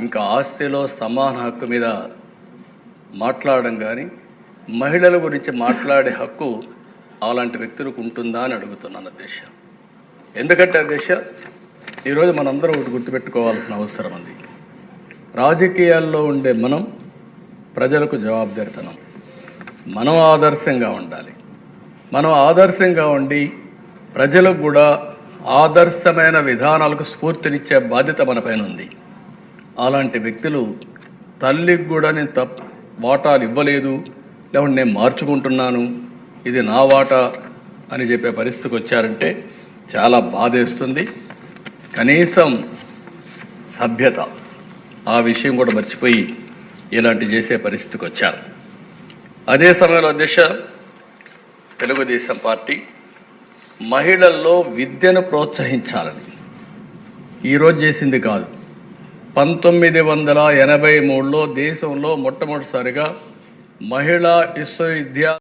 ఇంకా ఆస్తిలో సమాన హక్కు మీద మాట్లాడడం కానీ మహిళల గురించి మాట్లాడే హక్కు అలాంటి వ్యక్తులకు ఉంటుందా అని అడుగుతున్నాను అధ్యక్ష. ఎందుకంటే అధ్యక్ష, ఈరోజు మనందరం ఒకటి గుర్తుపెట్టుకోవాల్సిన అవసరం ఉంది. రాజకీయాల్లో ఉండే మనం ప్రజలకు జవాబుదారితనం, మనం ఆదర్శంగా ఉండాలి. మనం ఆదర్శంగా ఉండి ప్రజలకు కూడా ఆదర్శమైన విధానాలకు స్ఫూర్తినిచ్చే బాధ్యత మన పైన ఉంది. అలాంటి వ్యక్తులు తల్లికి కూడా నేను వాటాలు ఇవ్వలేదు, లేకుంటే నేను మార్చుకుంటున్నాను, ఇది నా వాటా అని చెప్పే పరిస్థితికి వచ్చారంటే చాలా బాధేస్తుంది. కనీసం సభ్యత ఆ విషయం కూడా మర్చిపోయి ఇలాంటి చేసే పరిస్థితికి వచ్చారు. అదే సమయంలో అధ్యక్ష, తెలుగుదేశం పార్టీ మహిళల్లో విద్యను ప్రోత్సహించాలని ఈరోజు చేసింది కాదు. 1983లో దేశంలో మొట్టమొదటిసారిగా మహిళా విశ్వవిద్యాలయం